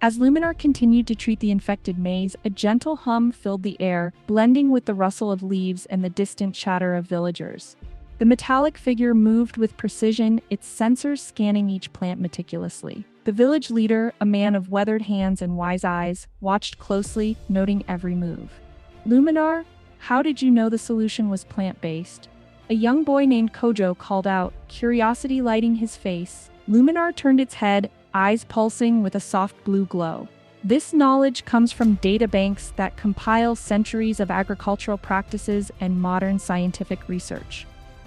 As Luminar continued to treat the infected maize, a gentle hum filled the air, blending with the rustle of leaves and the distant chatter of villagers. The metallic figure moved with precision, its sensors scanning each plant meticulously. The village leader, a man of weathered hands and wise eyes, watched closely, noting every move. Luminar, how did you know the solution was plant-based? A young boy named Kojo called out, curiosity lighting his face. Luminar turned its head, eyes pulsing with a soft blue glow. This knowledge comes from databanks that compile centuries of agricultural practices and modern scientific research.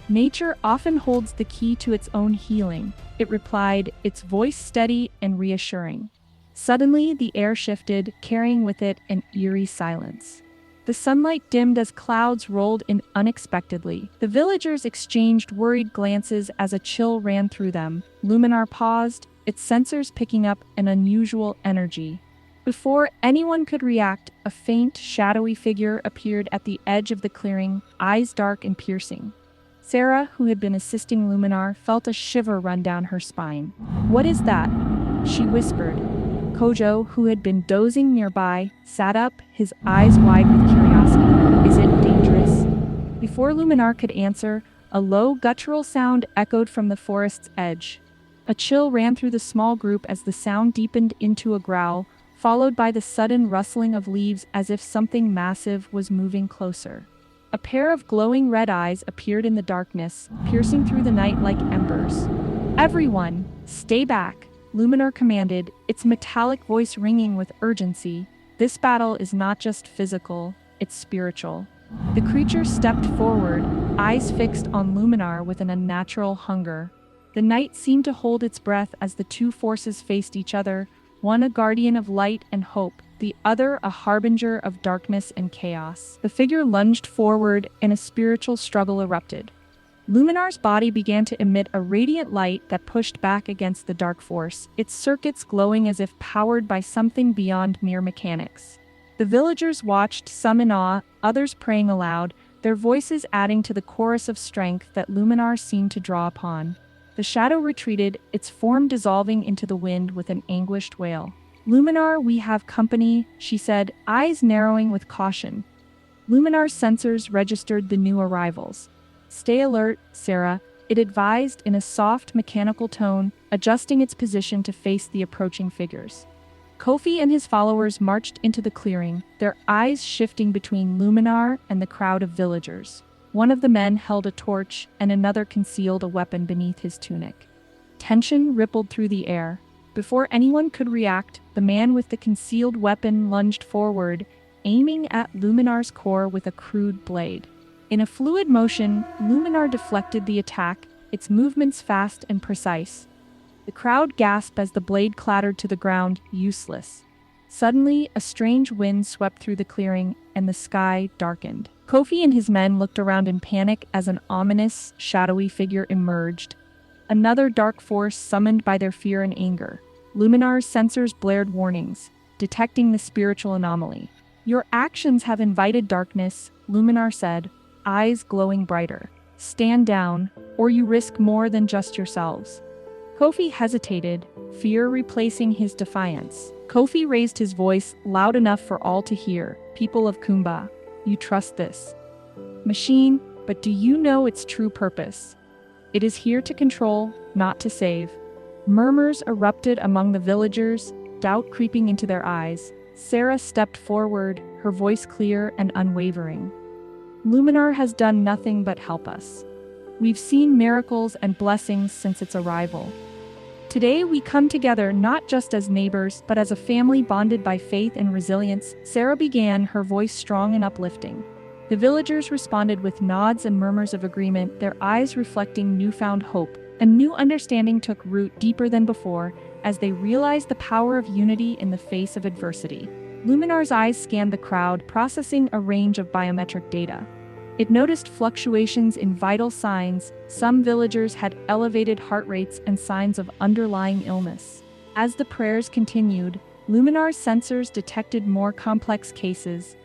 Nature often holds the key to its own healing, it replied, its voice steady and reassuring. Suddenly, the air shifted, carrying with it an eerie silence. The sunlight dimmed as clouds rolled in unexpectedly. The villagers exchanged worried glances as a chill ran through them. Luminar paused, its sensors picking up an unusual energy. Before anyone could react, a faint, shadowy figure appeared at the edge of the clearing, eyes dark and piercing. Sarah, who had been assisting Luminar, felt a shiver run down her spine. "What is that?" she whispered. Kojo, who had been dozing nearby, sat up, his eyes wide with curiosity. "Is it dangerous?" Before Luminar could answer, a low, guttural sound echoed from the forest's edge. A chill ran through the small group as the sound deepened into a growl, followed by the sudden rustling of leaves as if something massive was moving closer. A pair of glowing red eyes appeared in the darkness, piercing through the night like embers. "Everyone, stay back," Luminar commanded, its metallic voice ringing with urgency. "This battle is not just physical, it's spiritual." The creature stepped forward, eyes fixed on Luminar with an unnatural hunger. The night seemed to hold its breath as the two forces faced each other, one a guardian of light and hope, the other a harbinger of darkness and chaos. The figure lunged forward, and a spiritual struggle erupted. Luminar's body began to emit a radiant light that pushed back against the dark force, its circuits glowing as if powered by something beyond mere mechanics. The villagers watched, some in awe, others praying aloud, their voices adding to the chorus of strength that Luminar seemed to draw upon. The shadow retreated, its form dissolving into the wind with an anguished wail. "Luminar, we have company," she said, eyes narrowing with caution. Luminar's sensors registered the new arrivals. "Stay alert, Sarah," it advised in a soft, mechanical tone, adjusting its position to face the approaching figures. Kofi and his followers marched into the clearing, their eyes shifting between Luminar and the crowd of villagers. One of the men held a torch, and another concealed a weapon beneath his tunic. Tension rippled through the air. Before anyone could react, the man with the concealed weapon lunged forward, aiming at Luminar's core with a crude blade. In a fluid motion, Luminar deflected the attack, its movements fast and precise. The crowd gasped as the blade clattered to the ground, useless. Suddenly, a strange wind swept through the clearing, and the sky darkened. Kofi and his men looked around in panic as an ominous, shadowy figure emerged. Another dark force summoned by their fear and anger. Luminar's sensors blared warnings, detecting the spiritual anomaly. "Your actions have invited darkness," Luminar said, eyes glowing brighter. "Stand down, or you risk more than just yourselves." Kofi hesitated, fear replacing his defiance. Kofi raised his voice loud enough for all to hear. "People of Kumba, you trust this machine, but do you know its true purpose? It is here to control, not to save." Murmurs erupted among the villagers, doubt creeping into their eyes. Sarah stepped forward, her voice clear and unwavering. "Luminar has done nothing but help us. We've seen miracles and blessings since its arrival. Today we come together not just as neighbors, but as a family bonded by faith and resilience," Sarah began, her voice strong and uplifting. The villagers responded with nods and murmurs of agreement, their eyes reflecting newfound hope. A new understanding took root deeper than before, as they realized the power of unity in the face of adversity. Luminar's eyes scanned the crowd, processing a range of biometric data. It noticed fluctuations in vital signs. Some villagers had elevated heart rates and signs of underlying illness. As the prayers continued, Luminar's sensors detected more complex cases,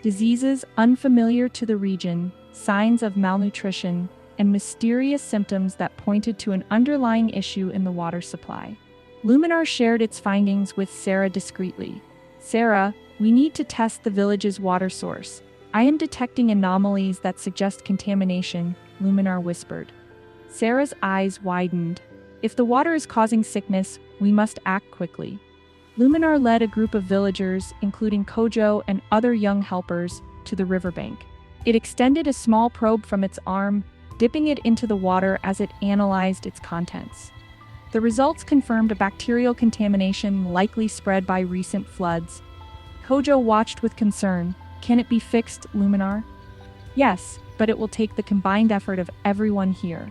diseases unfamiliar to the region, signs of malnutrition, and mysterious symptoms that pointed to an underlying issue in the water supply. Luminar shared its findings with Sarah discreetly. Sarah, we need to test the village's water source. I am detecting anomalies that suggest contamination, Luminar whispered. Sarah's eyes widened. If the water is causing sickness, we must act quickly. Luminar led a group of villagers, including Kojo and other young helpers, to the riverbank. It extended a small probe from its arm, dipping it into the water as it analyzed its contents. The results confirmed a bacterial contamination likely spread by recent floods. Kojo watched with concern. Can it be fixed, Luminar? Yes, but it will take the combined effort of everyone here.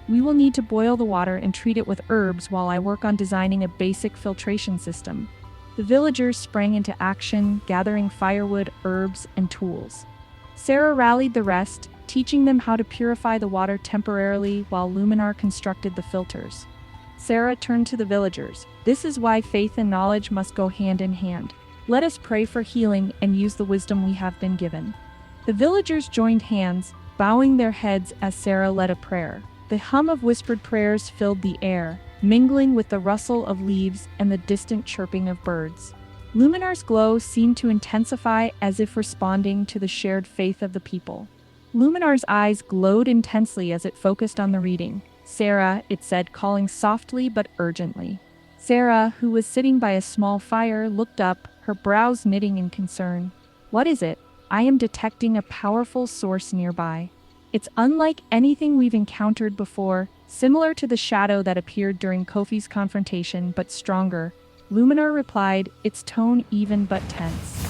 We will need to boil the water and treat it with herbs while I work on designing a basic filtration system. The villagers sprang into action, gathering firewood, herbs, and tools. Sarah rallied the rest, teaching them how to purify the water temporarily while Luminar constructed the filters. Sarah turned to the villagers. This is why faith and knowledge must go hand in hand. Let us pray for healing and use the wisdom we have been given. The villagers joined hands, bowing their heads as Sarah led a prayer. The hum of whispered prayers filled the air, mingling with the rustle of leaves and the distant chirping of birds. Luminar's glow seemed to intensify as if responding to the shared faith of the people. Luminar's eyes glowed intensely as it focused on the reading. Sarah, it said, calling softly but urgently. Sarah, who was sitting by a small fire, looked up, her brows knitting in concern. What is it? I am detecting a powerful source nearby. It's unlike anything we've encountered before, similar to the shadow that appeared during Kofi's confrontation, but stronger. Luminar replied, its tone even but tense.